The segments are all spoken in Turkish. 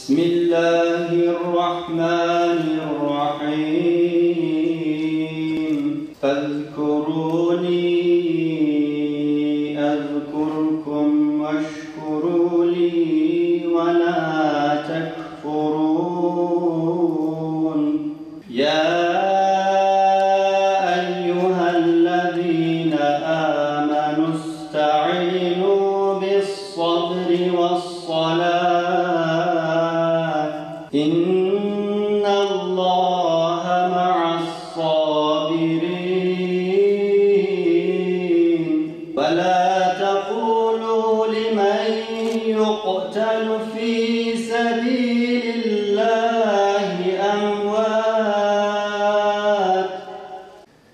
Bismillahirrahmanirrahim. Fezkuruni ezkurkum veşkuruli ve la tekfurun. Ya eyyühellezine amenu ista'inu bis-sabri ve's-salâh. İnnallâhe ma'as-sabirin. Ve la tekûlû limen yuqtalu fî sebîlillâhi emvât.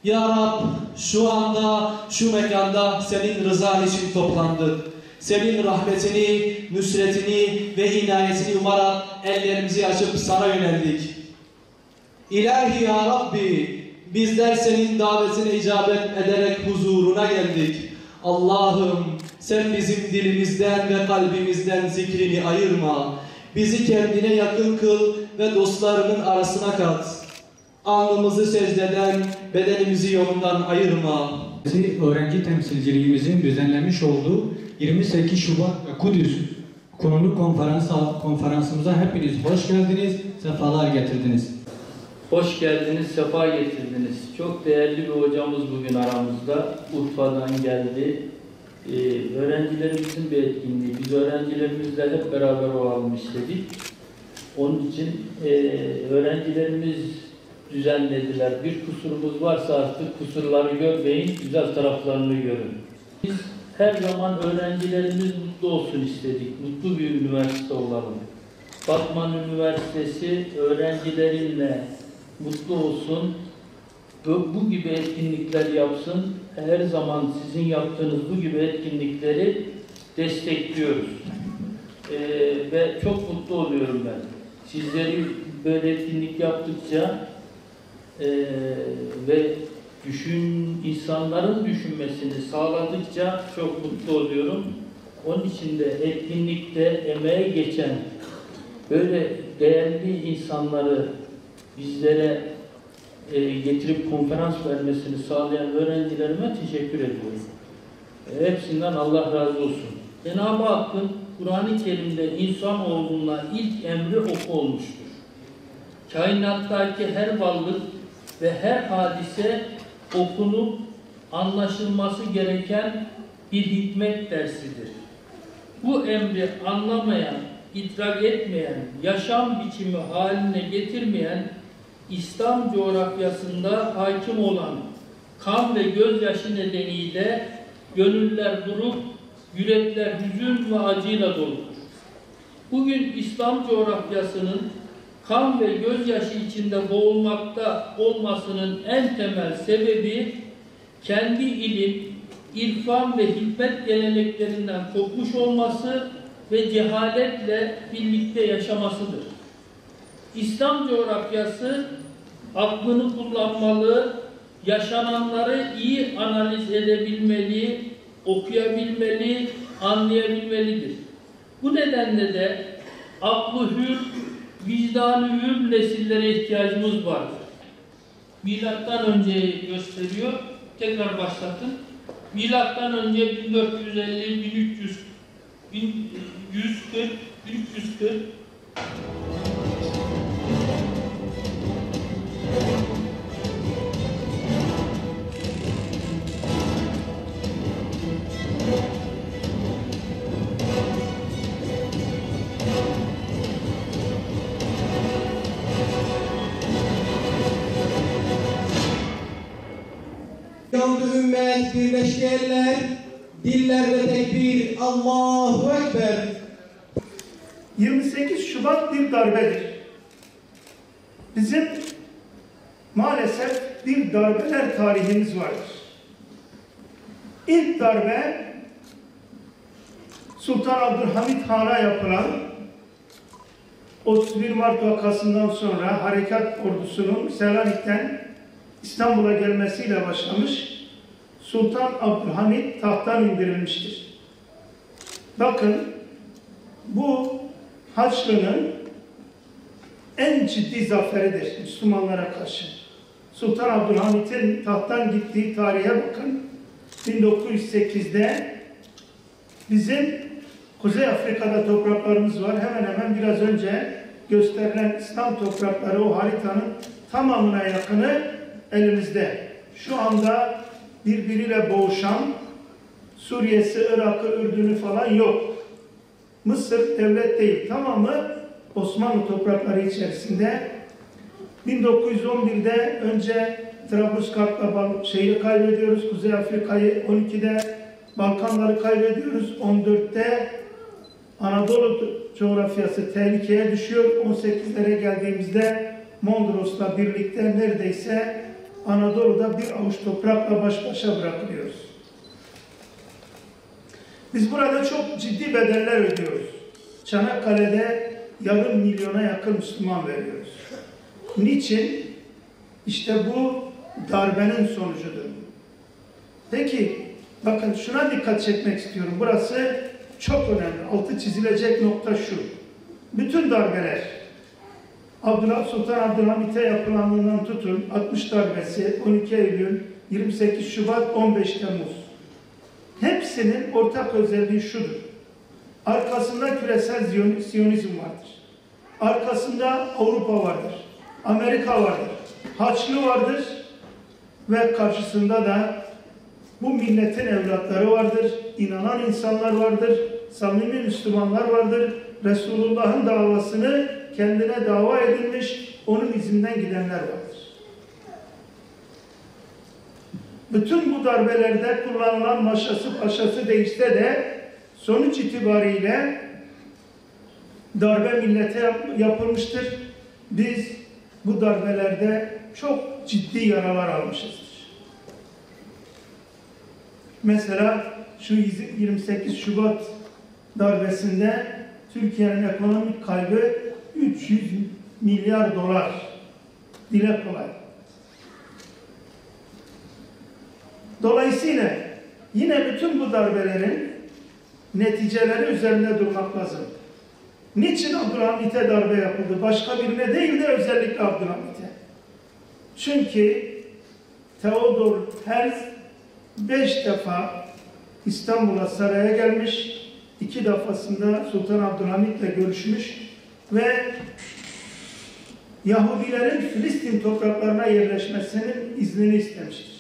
Ya Rab, şu anda, şu mekanda senin rızan için toplandık. Senin rahmetini, nusretini ve inayetini umarak ellerimizi açıp sana yöneldik. İlahi ya Rabbi, bizler senin davetine icabet ederek huzuruna geldik. Allah'ım, sen bizim dilimizden ve kalbimizden zikrini ayırma. Bizi kendine yakın kıl ve dostlarının arasına kat. Alnımızı secdeden, bedenimizi yolundan ayırma. Öğrenci temsilciliğimizin düzenlemiş olduğu 28 Şubat Kudüs konulu konferansımıza hepiniz hoş geldiniz, sefalar getirdiniz. Hoş geldiniz, sefa getirdiniz. Çok değerli bir hocamız bugün aramızda. Urfa'dan geldi. Öğrencilerimizin bir etkinliği. Biz öğrencilerimizle hep beraber olalım istedik. Onun için öğrencilerimiz düzenlediler. Bir kusurumuz varsa artık kusurları görmeyin, güzel taraflarını görün. Biz her zaman öğrencilerimiz mutlu olsun istedik. Mutlu bir üniversite olalım. Batman Üniversitesi öğrencilerinle mutlu olsun. Bu gibi etkinlikler yapsın. Her zaman sizin yaptığınız bu gibi etkinlikleri destekliyoruz. Ve çok mutlu oluyorum ben. Sizleri böyle etkinlik yaptıkça ve insanların düşünmesini sağladıkça çok mutlu oluyorum. Onun için de etkinlikte emeğe geçen böyle değerli insanları bizlere getirip konferans vermesini sağlayan öğrencilerime teşekkür ediyorum. Hepsinden Allah razı olsun. Cenab-ı Hakk'ın Kur'an-ı Kerim'de insanoğluna ilk emri oku olmuştur. Kainattaki her varlık ve her hadise okunup anlaşılması gereken bir hikmet dersidir. Bu emri anlamayan, idrak etmeyen, yaşam biçimi haline getirmeyen, İslam coğrafyasında hakim olan kan ve gözyaşı nedeniyle gönüller durup, yürekler hüzün ve acıyla doludur. Bugün İslam coğrafyasının kan ve gözyaşı içinde boğulmakta olmasının en temel sebebi kendi ilim, irfan ve hikmet geleneklerinden kopmuş olması ve cehaletle birlikte yaşamasıdır. İslam coğrafyası aklını kullanmalı, yaşananları iyi analiz edebilmeli, okuyabilmeli, anlayabilmelidir. Bu nedenle de aklı hür, vicdanı hür nesillere ihtiyacımız vardır. Milattan önceyi gösteriyor. Tekrar başlatın. Milattan önce 1450, 1300, 1140, 1340. Yandı ümmet birleşkenler, dillerde tekbir, Allahu Ekber. 28 Şubat bir darbedir. Bizim maalesef bir darbeler tarihimiz vardır. İlk darbe Sultan Abdülhamit Han'a yapılan 31 Mart vakasından sonra harekat ordusunun Selanik'ten İstanbul'a gelmesiyle başlamış, Sultan Abdülhamit tahttan indirilmiştir. Bakın, bu Haçlı'nın en ciddi zaferidir Müslümanlara karşı. Sultan Abdülhamit'in tahttan gittiği tarihe bakın. 1908'de bizim Kuzey Afrika'da topraklarımız var. Hemen hemen biraz önce gösterilen İslam toprakları o haritanın tamamına yakını elimizde. Şu anda birbiriyle boğuşan Suriye'si, Irak'ı, Ürdün'ü falan yok. Mısır devlet değil. Tamamı Osmanlı toprakları içerisinde. 1911'de önce Trablusgarp'la şeyi kaybediyoruz. Kuzey Afrika'yı 12'de Balkanları kaybediyoruz. 14'te Anadolu coğrafyası tehlikeye düşüyor. 18'lere geldiğimizde Mondros'la birlikte neredeyse Anadolu'da bir avuç toprakla baş başa bırakılıyoruz. Biz burada çok ciddi bedeller ödüyoruz. Çanakkale'de yarım milyona yakın Müslüman veriyoruz. Niçin? İşte bu darbenin sonucudur. Peki, bakın şuna dikkat çekmek istiyorum. Burası çok önemli. Altı çizilecek nokta şu. Bütün darbeler, Sultan Abdülhamit'e yapılanından tutun, 60 darbesi, 12 Eylül, 28 Şubat, 15 Temmuz. Hepsinin ortak özelliği şudur. Arkasında küresel Siyonizm vardır. Arkasında Avrupa vardır. Amerika vardır. Haçlı vardır. Ve karşısında da bu milletin evlatları vardır. İnanan insanlar vardır. Samimi Müslümanlar vardır. Resulullah'ın davasını kendine dava edilmiş, onun izinden gidenler vardır. Bütün bu darbelerde kullanılan maşası paşası değişse de sonuç itibariyle darbe millete yapılmıştır. Biz bu darbelerde çok ciddi yaralar almışızdır. Mesela şu 28 Şubat darbesinde Türkiye'nin ekonomik kaybı 300 milyar dolar. Dile kolay. Dolayısıyla yine bütün bu darbelerin neticeleri üzerinde durmak lazım. Niçin Abdülhamit'e darbe yapıldı? Başka birine değil de özellikle Abdülhamit'e. Çünkü Theodor Herzl 5 defa İstanbul'a, saraya gelmiş, 2 defasında Sultan Abdülhamit'le görüşmüş ve Yahudilerin Filistin topraklarına yerleşmesinin iznini istemiştir.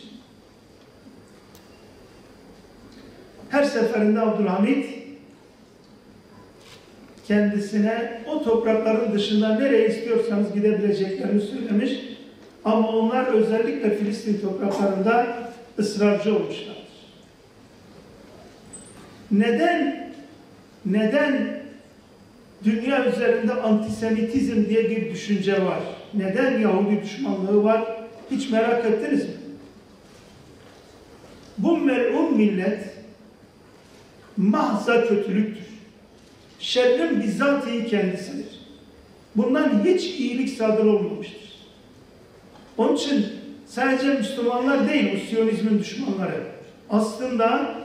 Her seferinde Abdülhamit kendisine o toprakların dışında nereye istiyorsanız gidebileceklerini söylemiş. Ama onlar özellikle Filistin topraklarında ısrarcı olmuşlardır. Neden dünya üzerinde antisemitizm diye bir düşünce var? Neden Yahudi düşmanlığı var? Hiç merak ettiniz mi? Bu melun millet mahza kötülüktür. Şerrin bizzatihi kendisidir. Bundan hiç iyilik sadır olmamıştır. Onun için sadece Müslümanlar değil bu Siyonizmin düşmanları. Aslında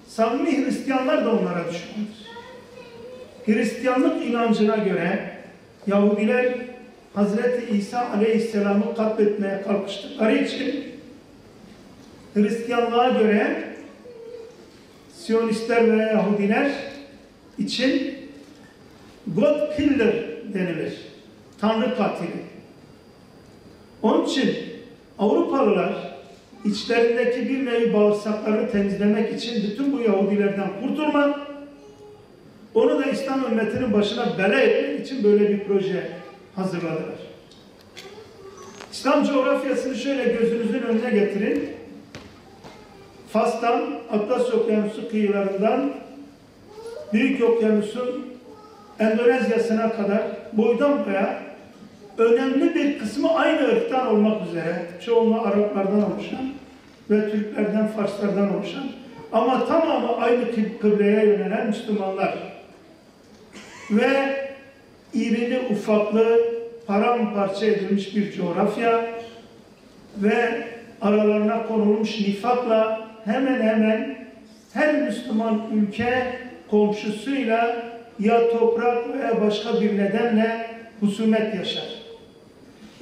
samimi Hristiyanlar da onlara düşmandır. Hristiyanlık inancına göre Yahudiler Hazreti İsa Aleyhisselam'ı katletmeye kalkıştıkları için Hristiyanlığa göre Siyonistler ve Yahudiler için God killer denilir. Tanrı katili. Onun için Avrupalılar içlerindeki bir nevi bağırsaklarını temizlemek için bütün bu Yahudilerden kurtulmak, onu da İslam ümmetinin başına bela etmek için böyle bir proje hazırladılar. İslam coğrafyasını şöyle gözünüzün önüne getirin. Fas'tan, Atlas Okyanusu kıyılarından Büyük Okyanus'un Endonezya'sına kadar boydan boya önemli bir kısmı aynı ırktan olmak üzere, çoğunluğu Araplardan oluşan ve Türklerden, Farslardan oluşan ama tamamı aynı kıbleye yönelen Müslümanlar ve irili ufaklı paramparça edilmiş bir coğrafya ve aralarına konulmuş nifakla hemen hemen her Müslüman ülke komşusuyla ya toprak veya başka bir nedenle husumet yaşar.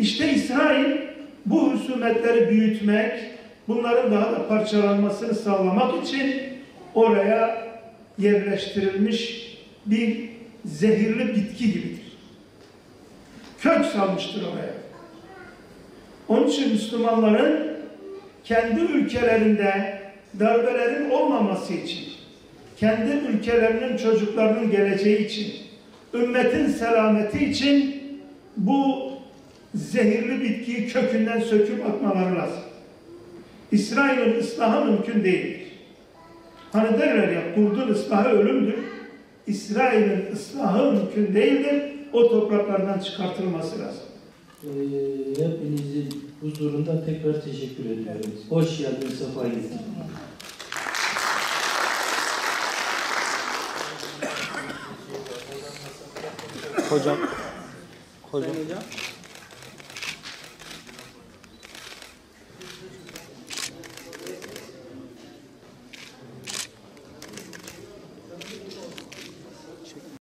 İşte İsrail bu husumetleri büyütmek, bunların daha da parçalanmasını sağlamak için oraya yerleştirilmiş bir zehirli bitki gibidir. Kök salmıştır oraya. Onun için Müslümanların kendi ülkelerinde darbelerin olmaması için, kendi ülkelerinin çocuklarının geleceği için, ümmetin selameti için bu zehirli bitkiyi kökünden söküp atmaları lazım. İsrail'in ıslahı mümkün değildir. Hani derler ya, kurdun ıslahı ölümdür. İsrail'in ıslahı mümkün değildir. O topraklardan çıkartılması lazım. Hepinizin huzurunda tekrar teşekkür ediyorum. Hoş geldiniz, sefa getirdiniz. Hocam.